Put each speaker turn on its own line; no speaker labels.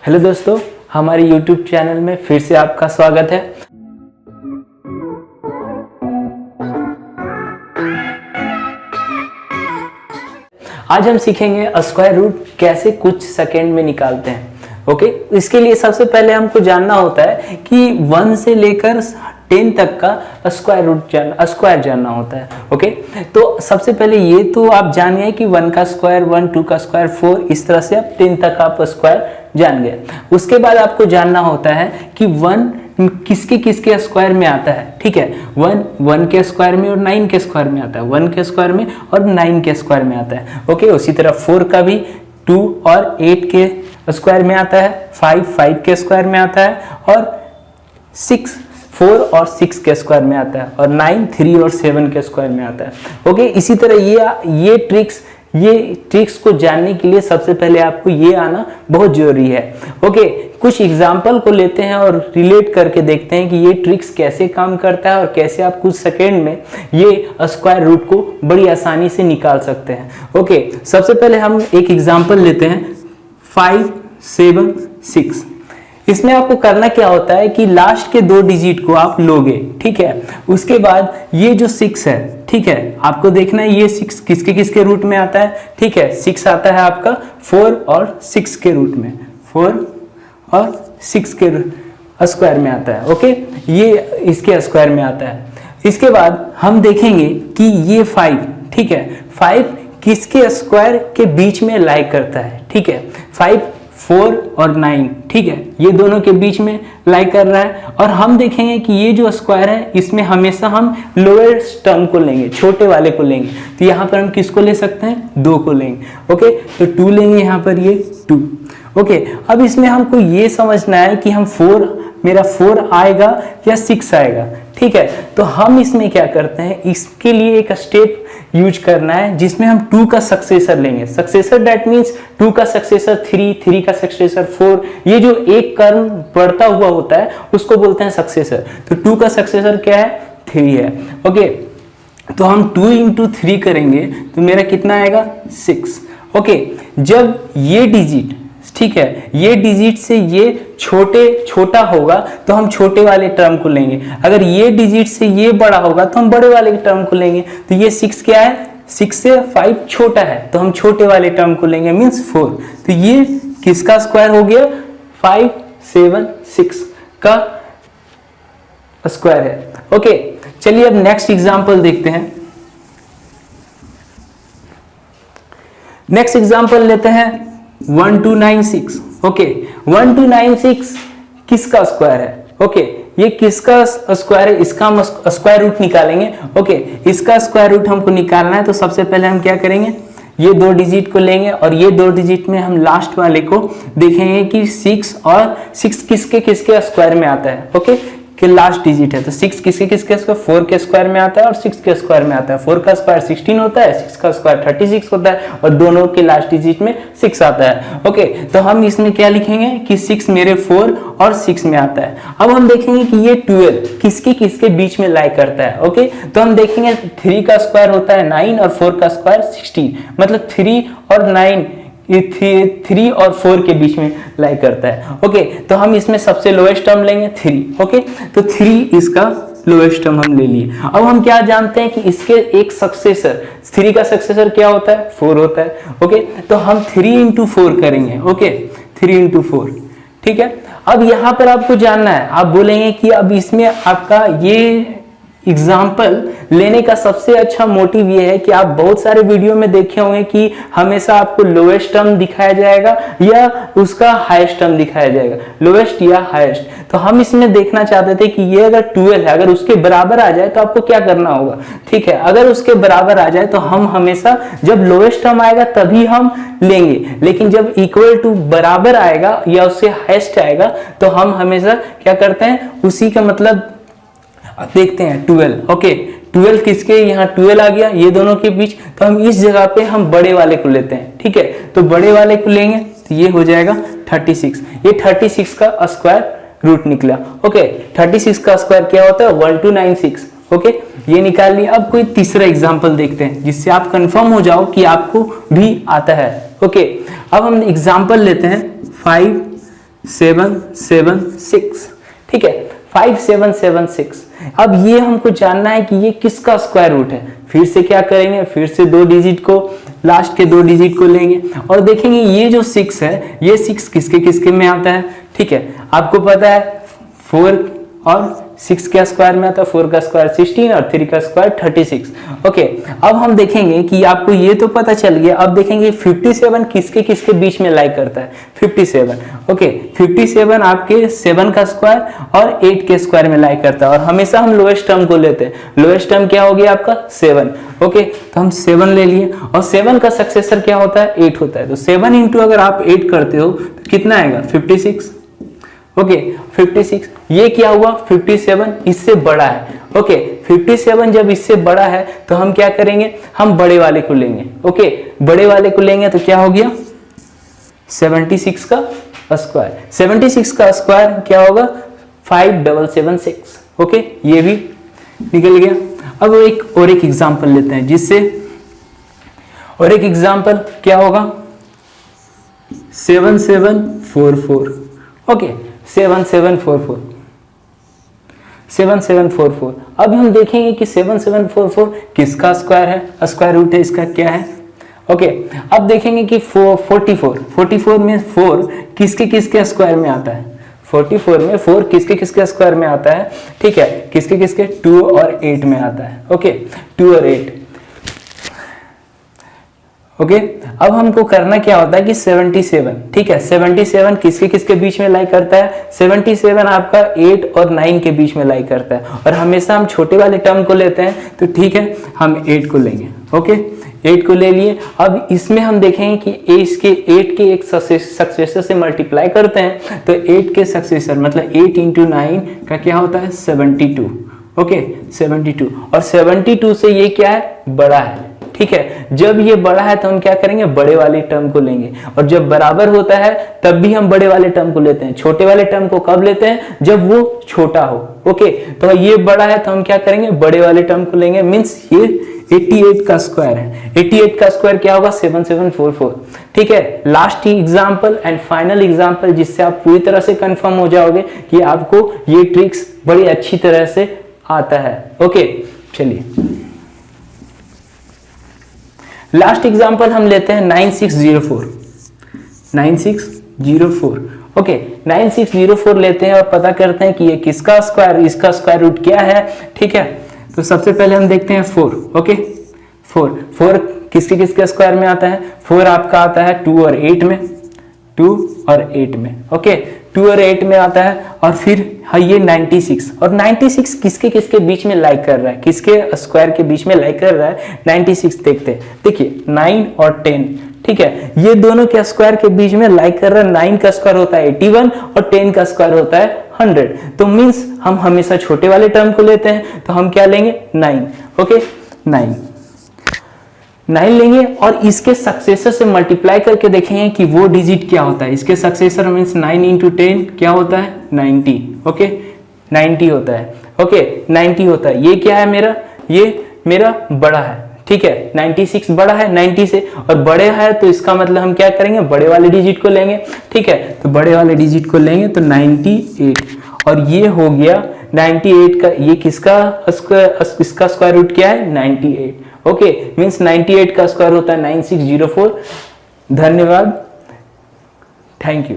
Hello दोस्तों, हमारे YouTube channel में फिर से आपका स्वागत है। आज हम सीखेंगे स्क्वायर रूट कैसे कुछ सेकेंड में निकालते हैं। ओके, इसके लिए सबसे पहले हमको जानना होता है कि 1 से लेकर 10 तक का स्क्वायर जानना होता है। ओके, तो सबसे पहले ये तो आप जान गए कि 1 का स्क्वायर 1, 2 का स्क्वायर 4, इस तरह से आप 10 तक आप स्क्वायर जान गए। उसके बाद आपको जानना होता है कि 1 किसके किसके स्क्वायर में आता है। ठीक है, 1 के स्क्वायर में और 9 के स्क्वायर में आता है, 1 के स्क्वायर में और 9 के स्क्वायर में आता है। ओके, उसी तरह 4 का भी 2 और 8 के स्क्वायर में आता है, 5 के स्क्वायर में आता है और 4 और 6 के स्क्वायर में आता है और 9 3 और 7 के स्क्वायर में आता है। ओके, इसी तरह ये ट्रिक्स को जानने के लिए सबसे पहले आपको ये आना बहुत जरूरी है। ओके, कुछ एग्जांपल को लेते हैं और रिलेट करके देखते हैं कि ये ट्रिक्स कैसे काम करता है और कैसे आप कुछ सेकेंड में ये स्क्वायर रूट को बड़ी आसानी से निकाल सकते हैं। ओके, सबसे पहले हम एक एग्जांपल लेते हैं 5 7 6। इसमें आपको करना क्या होता है कि लास्ट के 2 डिजिट को आप लोगे। ठीक है, उसके बाद ये जो 6 है, ठीक है, आपको देखना है ये 6 किसके किसके रूट में आता है। ठीक है, 6 आता है आपका 4 और 6 के रूट में, 4 और 6 के स्क्वायर में आता है। ओके, ये इसके स्क्वायर में आता है। इसके बाद हम देखेंगे कि ये 5, ठीक है, 5 किसके स्क्वायर के बीच में लाई करता है। ठीक है, 5 4 और 9, ठीक है, ये दोनों के बीच में लाई कर रहा है। और हम देखेंगे कि ये जो स्क्वायर है इसमें हमेशा हम लोएस्ट टर्म को लेंगे, छोटे वाले को लेंगे। तो यहाँ पर हम किसको ले सकते हैं, 2 को लेंगे। ओके, तो 2 लेंगे यहाँ पर, ये 2। ओके, अब इसमें हमको ये समझना है कि हम मेरा 4 आएगा या 6 आएगा। ठीक है, तो हम इसमें क्या करते हैं, इसके लिए एक स्टेप यूज करना है जिसमें हम 2 का सक्सेसर लेंगे। सक्सेसर दैट मीन्स 2 का सक्सेसर 3 का सक्सेसर 4, ये जो एक कर्म बढ़ता हुआ होता है उसको बोलते हैं सक्सेसर। तो 2 का सक्सेसर क्या है, 3 है। ओके, तो हम 2 into 3 करेंगे तो मेरा कितना आएगा, 6। ओके, जब ये डिजिट, ठीक है, ये डिजिट से ये छोटा होगा तो हम छोटे वाले टर्म को लेंगे। अगर ये डिजिट से ये बड़ा होगा तो हम बड़े वाले टर्म को लेंगे। तो ये 6 क्या है, 6 से 5 छोटा है तो हम छोटे वाले टर्म को लेंगे, मीन्स 4। तो ये किसका स्क्वायर हो गया, 5 7 6 का स्क्वायर है। ओके, चलिए अब नेक्स्ट एग्जांपल देखते हैं। नेक्स्ट एग्जांपल लेते हैं 1296। ओके, 1296 किसका स्क्वायर है। ओके, ये किसका स्क्वायर है, इसका हम स्क्वायर रूट निकालेंगे। ओके, इसका स्क्वायर रूट हमको निकालना है तो सबसे पहले हम क्या करेंगे, ये 2 डिजिट को लेंगे और ये 2 डिजिट में हम लास्ट वाले को देखेंगे कि 6 और 6 किसके किसके स्क्वायर में आता है। ओके, कि लास्ट डिजिट है तो 6 किसके किसके स्क्वायर, 4 के स्क्वायर में आता है और 6 के स्क्वायर में आता है। 4 का स्क्वायर 16 होता है, 6 का स्क्वायर 36 होता है और दोनों के लास्ट डिजिट में 6 आता है। ओके, तो हम इसमें क्या लिखेंगे कि 6 मेरे 4 और 6 में आता है। अब हम देखेंगे कि ये 12 किसके किसके बीच में लाई करता है। ओके, तो हम देखेंगे 3 का स्क्वायर होता है 9 और 4 का स्क्वायर 16, मतलब 3 और 9 ये 3 और 4 के बीच में लाई करता है। ओके, तो हम इसमें सबसे लोएस्ट टर्म लेंगे 3। ओके, तो 3 इसका लोएस्ट टर्म हम ले लिए। अब हम क्या जानते हैं कि इसके एक सक्सेसर, 3 का सक्सेसर क्या होता है, 4 होता है। ओके, तो हम 3 into 4 करेंगे। ओके, 3 into 4, ठीक है। अब यहाँ पर आपको जानना है, आप बोलेंगे कि अब इसमें आपका ये एग्जाम्पल लेने का सबसे अच्छा मोटिव ये है कि आप बहुत सारे वीडियो में देखे होंगे कि हमेशा आपको लोएस्ट टर्म दिखाया जाएगा या उसका हाईएस्ट टर्म दिखाया जाएगा, लोएस्ट या हाईएस्ट। तो हम इसमें देखना चाहते थे कि ये अगर 12 है, अगर उसके बराबर आ जाए तो आपको क्या करना होगा। ठीक है, अगर उसके बराबर आ जाए तो हम हमेशा जब लोएस्ट टर्म आएगा तभी हम लेंगे, लेकिन जब इक्वल टू बराबर आएगा या उससे हाईएस्ट आएगा तो हम हमेशा क्या करते हैं, उसी का मतलब देखते हैं 12। ओके, 12 किसके, यहाँ 12 आ गया ये दोनों के बीच, तो हम इस जगह पे हम बड़े वाले को लेते हैं। ठीक है, तो बड़े वाले को लेंगे तो ये हो जाएगा 36। ये 36 का स्क्वायर रूट निकला। ओके, 36 का स्क्वायर क्या होता है, 1296। ओके, ये निकाल लिया। अब कोई तीसरा एग्जांपल देखते हैं जिससे आप कंफर्म हो जाओ कि आपको भी आता है। ओके, अब हम एग्जांपल लेते हैं 5 5776, ठीक है, 5776। अब ये हमको जानना है कि ये किसका स्क्वायर रूट है। फिर से क्या करेंगे, फिर से दो डिजिट को, लास्ट के दो डिजिट को लेंगे और देखेंगे ये जो 6 है, ये 6 किसके किसके में आता है। ठीक है, आपको पता है 4 और 6 का स्क्वायर में आता है, 4 का स्क्वायर 16 और 3 का स्क्वायर 36। ओके, अब हम देखेंगे कि आपको ये तो पता चल गया। अब देखेंगे 57 किसके किसके बीच में लाई करता है। 57, ओके, 57 आपके 7 का स्क्वायर और 8 के स्क्वायर में लाई करता है और हमेशा हम लोएस्ट टर्म को लेते हैं। लोएस्ट टर्म क्या हो गया आपका 7। ओके, तो हम 7 ले लिए और 7 का सक्सेसर क्या होता है 8 होता है। तो 7 इंटू अगर आप 8 करते हो तो कितना आएगा 56। ओके, 56, ये क्या हुआ 57 इससे बड़ा है। ओके, 57 जब इससे बड़ा है तो हम क्या करेंगे, हम बड़े वाले को लेंगे। ओके, बड़े वाले को लेंगे तो क्या हो गया 76 का स्क्वायर। 76 का स्क्वायर क्या होगा 5776। ओके, ये भी निकल गया। अब एक एग्जांपल लेते हैं जिससे, और एक एग्जांपल क्या होगा 7744। ओके, 7744। अब हम देखेंगे कि 7744 किसका स्क्वायर है, स्क्वायर रूट है इसका क्या है। ओके, अब देखेंगे कि 44 में 4 किसके किसके स्क्वायर में आता है। 44 में 4 किसके किसके स्क्वायर में आता है। ठीक है, किसके किसके 2 और 8 में आता है। ओके, 2 और 8। ओके, अब हमको करना क्या होता है कि 77, ठीक है, 77 किसके किसके बीच में लाई करता है। 77 आपका 8 और 9 के बीच में लाई करता है और हमेशा हम छोटे वाले टर्म को लेते हैं। तो ठीक है, हम 8 को लेंगे। ओके, 8 को ले लिए। अब इसमें हम देखेंगे कि इसके 8 के एक सक्सेसर से मल्टीप्लाई करते हैं तो 8 के सक्सेसर मतलब 8 इंटू 9 का क्या होता है 72। ओके, 72 और 72 से ये क्या है बड़ा है। ठीक है, जब ये बड़ा है तो हम क्या करेंगे बड़े वाले टर्म को लेंगे और जब बराबर होता है तब भी हम बड़े वाले टर्म को लेते हैं। छोटे वाले टर्म को कब लेते हैं जब वो छोटा हो। ओके, तो ये बड़ा है तो हम क्या करेंगे बड़े वाले टर्म को लेंगे। मींस ये 88 का स्क्वायर है। 88 का स्क्वायर क्या होगा 7744। ठीक है, last example and final example जिससे आप पूरी तरह से कंफर्म हो जाओगे कि आपको ये ट्रिक्स बड़ी अच्छी तरह से आता है। ओके, चलिए लास्ट एग्जांपल हम लेते हैं 9604। 9604। ओके, 9604 लेते हैं और पता करते हैं कि ये किसका स्क्वायर, इसका स्क्वायर रूट क्या है। ठीक है, तो सबसे पहले हम देखते हैं 4। ओके, 4 किसके किसके स्क्वायर में आता है। 4 आपका आता है 2 और 8 में, 2 और 8 में। ओके, 2 और 8 में आता है और फिर हाँ ये 96 और 96 किसके किसके बीच में लाइक कर रहा है, किसके स्क्वायर के बीच में लाइक कर रहा है 96। देखते हैं, देखिए 9 और 10। ठीक है, ये दोनों के स्क्वायर के बीच में लाइक कर रहा है। 9 का स्क्वायर होता है 81 और 10 का स्क्वायर होता है 100। तो मींस हम हमेशा छोटे वाले टर्म को लेते हैं तो हम क्या लेंगे 9। ओके, 9 लेंगे और इसके सक्सेसर से मल्टीप्लाई करके देखेंगे कि वो डिजिट क्या होता है। इसके सक्सेसर मींस 9 इंटू 10 क्या होता है 90। ओके, 90 होता है। ओके, 90 होता है। ये क्या है मेरा, ये मेरा बड़ा है। ठीक है, 96 बड़ा है 90 से और बड़े है तो इसका मतलब हम क्या करेंगे बड़े वाले डिजिट को लेंगे। ठीक है, तो बड़े वाले डिजिट को लेंगे तो 98 और ये हो गया 98 का, ये किसका इसका स्क्वायर रूट क्या है 98। ओके, मींस 98 का स्क्वायर होता है 9604। धन्यवाद, थैंक यू।